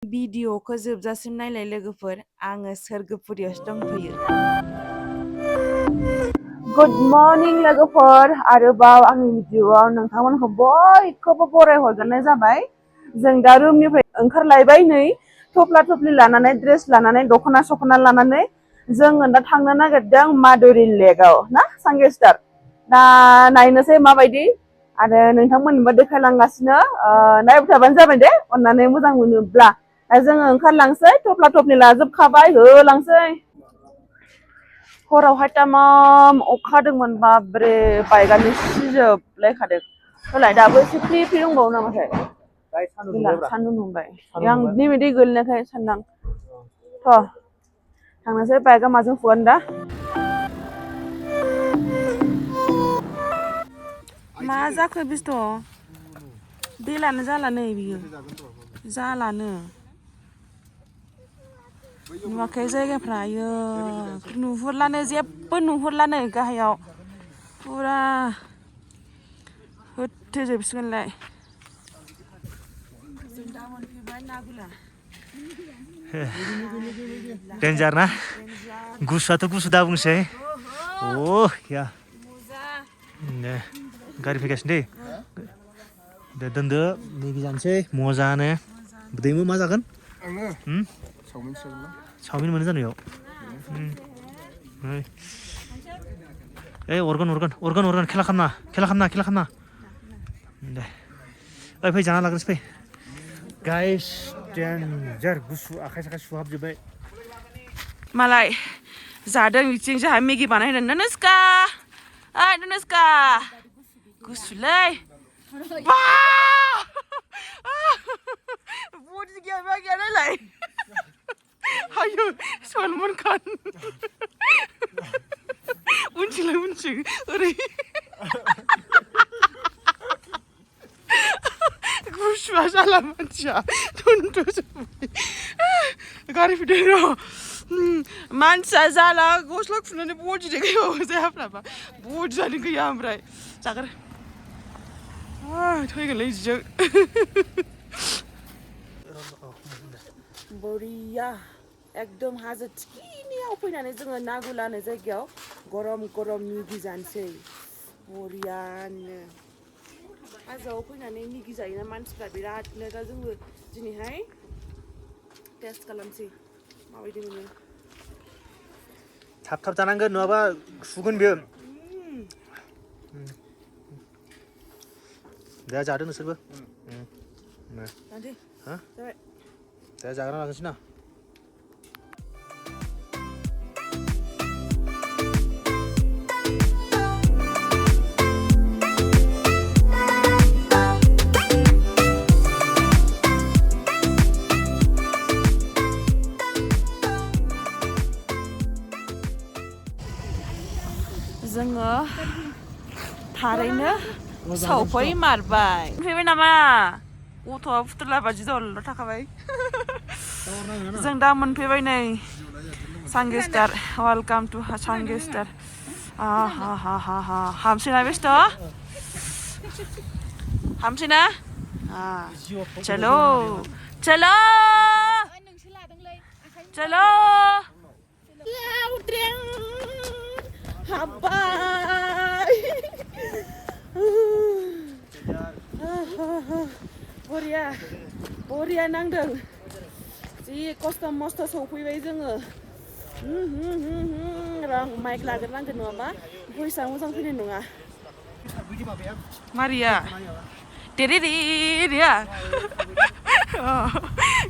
भिडिअखौ जोबजासिम नायलाय लोगोफोर आङो सोरगोपुरियावसो दंथ'यो। गुड मर्निं लोगोफोर आरोबाव आंनि भिडिअआव नोंथांमोनखौ बयखौबो बरायहरग्रोनाय जाबाय। जों दा रुमनिफ्राय ओंखारलायबाय नै थफ्ला थफ्लि लानानै ड्रेस लानानै दख'ना सख'ना लानानै जोङो दा थांनो नागिरदों मादुरि लेकआव ना सांगेस्टार। दा नायनोसै माबायदि आरो नोंथांमोननोबो देखायलांगासिनो नायबाय थाबानो जाबाय दे अननानै मोजां मोनोब्ला। दा जोङो ओंखारलांसै थफ्ला थफ्लि लाजोबखाबाय होलांसै। हरावहाय तामाम अखा हादोंमोन बाब्रे बायगानो सिजोबलायखादों। होलाय दाबो एसे फ्रि फ्रि दंबावो नामाथाय गैला सान्दुं दुंबाय। आं नैबे दै गोलैनायखाय सानदां थ' थांनोसै बाइकआ माजों खुगानो दा मा जाखो बेस्थ' बेलानो जाला नै बियो जालानो नुवाखै जायगाफ्रा आयो नुहुरलानो जेबो नुहुरलानो गाहायाव फुरा होथेजोबसिगोनलाय। जों दा मोनफैबाय नागुला डेन्जार ना गुसुआथ' गुसु दा बुंसै या दे गारि फैगासिनो दे दोनदो मेगि जानोसै मजानो दैमु मा जागोन चावमिन मोनो जानायाव अरगोन खेला खालामना दे ओइ फै जाना लाग्रोसै फै गाइस डेन्जार गुसु आखाइ साखाइ सुहाबजोब्बाय मालाय जादों बिथिं जोंहा मेगि बानायदों ननुस्का ओइ ननुस्का गुसुलै बा बदि गैया मा गैया नायलाय आयु सलमान खान उनथिं ओरै गुसुआ जाला मानसिया थुनथुजोब्बाय गारि फैदों र' मानसिया जाला गस्ला खुनानै बदि देखायबावो जायाफ्राबा बदि जानो गैया ओमफ्राय जागोन थैगोनलै जिजों बरिया एकदम हाजो थिखिनियाव फैनानै जोङो नागुला होननाय जायगायाव गरम गरम मेगि जानोसै बरियानो हाजोआव फैनानै मेगि जायोना मानसिफ्रा बिरादनो दा जोंबो दिनैहाय टेस्ट खालामसै माबायदि मोनो। थाब जानांगोन नङाबा सुगोन बेयो दा जादो नोंसोरबो दा जाग्रा लानोसै ना जोङो थारैनो सौफै मारबाय फैबाय नामा गथ'आ फुथुला बादि दलर थाखाबाय जों दा मोनफैबाय नै सांगेस्टार वेलकाम टु सांगेस्टार हामसैना बेस्थ' हामसैना चलो चलो चलो हाब्बाय बरिया नांदों जि खस्थ' मस्थ' सौफैबाय जोङो र' माइक लाग्रोनांगोन नङाबा भइसआ मोजां फैनाय नङा मारिया देरेरेया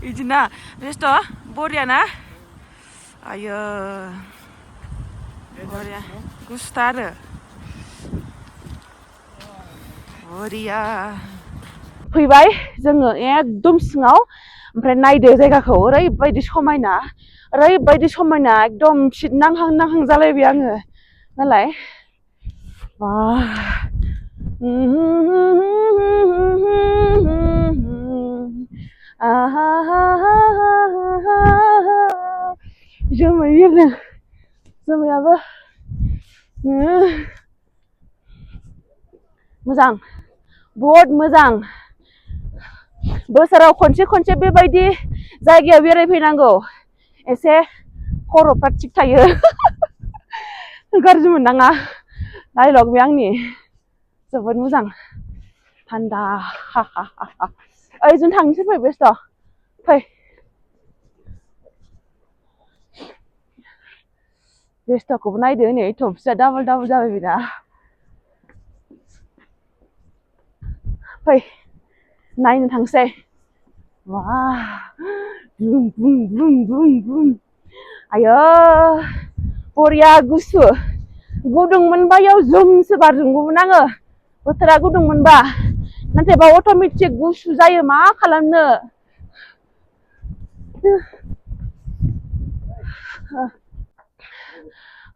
बिदिना बेस्थ' बरिया ना आयो बरिया गुसुथार आरो बरिया फैबाय जोङो एकदम सिङाव ओमफ्राय नायदो जायगाखौ ओरैबायदि समायना एकदम सिट नांहां जालायबाय आङो नालाय जोमै बिरदों जोमैयाबो मोजां बहुद मोजां बोसोराव खनसे खनसे बेबायदि जायगायाव बेरायफैनांगौ एसे खर'फ्रा थिग थायो गाज्रि मोननाङा डायलग बे आंनि जोबोद मोजां थान्दा ओइ जों थांनोसै फै बेस्थ' फै बेस्थ'खौबो नायदो नै थफिया डाबल डाबल जाबाय बेना फै नायनो थांसै वा बुम बुम बुम बुम बुम आयो बरिया गुसु गुदुंमोनबा याव जोमसो बारजोबगौमोन आङो बोथोरा गुदुंमोनबा नाथायबा अट'मेटिक गुसु जायो मा खालामनो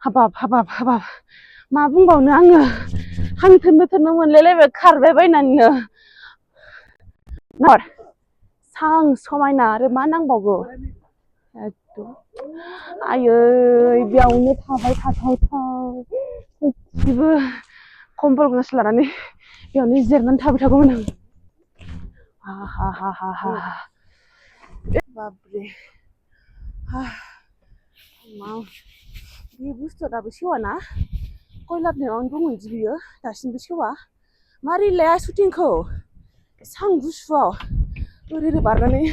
हाबाब हाबाब हाबाब मा बुंबावनो आङो हांथोनो थोनो मोनलायलायबाय खारबाय बायनानैनो सां समायना आरो मा नांबावगौ एकदम आयै बेयावनो थाबाय थाथावथाव गासिबो कम्बल गंसे लानानै बेयावनो जिरायनानै थाबाय थागौमोन आं हा हा हा हा हा बाब्रे मा बे बुस्थुआ दाबो सेवाना कयलारनियावनो दङ इदि बियो दासिमबो सेवा मारै लाया शुटिंखौ सां गुसुआव ओरै बारनानै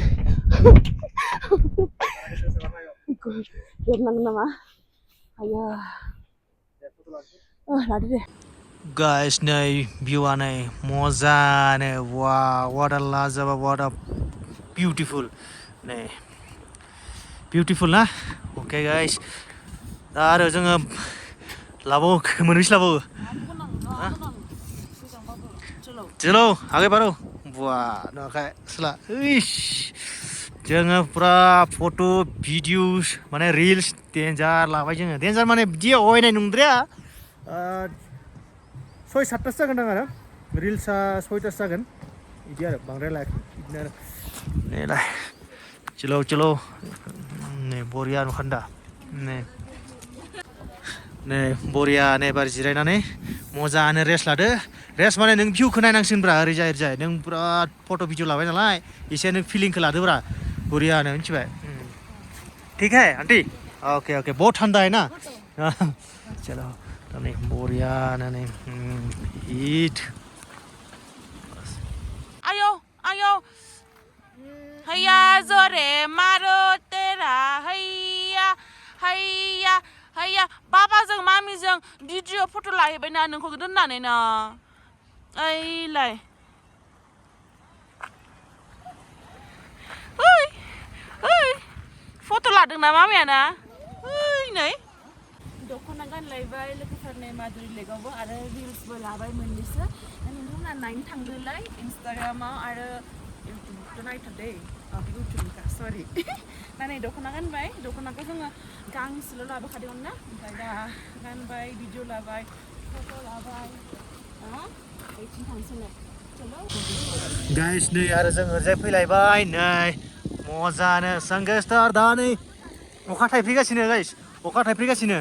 देरनांगोन नामा आया लादो दे गाइस नै भिउआ नै मोजानो वाव what a लाजवाब what a beautiful नै beautiful ना ओके गाइस दा आरो जोङो लाबावो मोनबेसे लाबावो चलो आगे बारो वाह नखाय सला जोङो पुरा फट' भिडिअस माने रिल्स डेन्जार लाबाय जोङो डेन्जार माने बिदि अयनाय नंद्राया 6-7तासो जागोन आरो रिल्सआ 6तासो जागोन बिदि आरो बांद्राय लायाखै बिदिनो आरो नैलाय चलो चलो नै बरिया नुखान्दा नै बरिया नै बार जिरायनानै मोजानो रेस्ट लादो रेस्ट माने नों भिउखौ नायनांसिगोनब्रा ओरैजाय नों बिराद फट' भिडिअ लाबाय नालाय एसे नों फिलिंखौ लादोब्रा बरियानो मिथिबाय ठीक है आंटी ओके ओके बहुत ठंडा है ना चलो नै बरियानो नै हिट आयो आयो हैया जरे मारो तेरा हैया हैया हैया बाबाजों मामिजों भिडिअ फट' लाहैबायना नोंखौ दोननानै ना ओइलाय ओइ ओइ फट' लादोंना मामियाना ओइ नै दख'ना गानलायबाय लोगोफोरनि मादुरि लेकआवबो आरो रिल्सबो लाबाय मोननैसो नोंथांमोना नायनो थांदोलाय इन्सटाग्रामाव आरो इउटुबथ' नायथार दै इउटुबनिखा सरि दा नै दख'ना गानबाय दख'नाखौ जोङो गांसेल' लाबोखादोंमोन ना ओमफ्राय दा गानबाय भिडिअ लाबाय फट' लाबाय बेथिं थांसै गाइस नै आरो जों ओरैजाय फैलायबाय नै मोजानो सांगेस्टार दा नै अखा थाइफ्रिगासिनो गाइस अखा थाइफ्रिगासिनो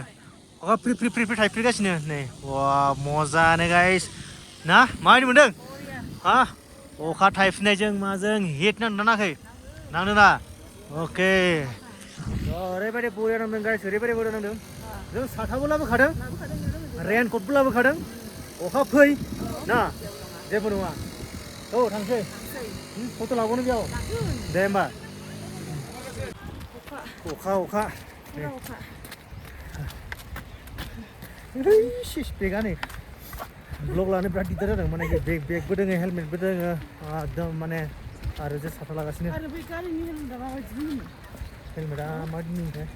अखा फ्रि फ्रि फ्रि फ्रि थाइफ्रिगासिनो नै वा मोजानो गाइस ना माबायदि मोनदों हा अखा थाइफ्रिनायजों माजों हिट नांदोंना नाङाखै नांदोंना अके ओरैबायदि बरिया नांदों गाइस ओरैबायदि बरिया नांदों जों साथाबो लाबोखादों रेनकटबो लाबोखादों अखा फै ना जेबो नङा औ थांसै फट' लाबावनो बेयाव दे होमबा अखा बेगा नै ब्लग लानो बिराद दिगदार जादों माने बेगबो दङ हेलमेटबो दङ एकदम माने आरो जे साथा लागासिनो हेलमेटा माबायदि मोनथाय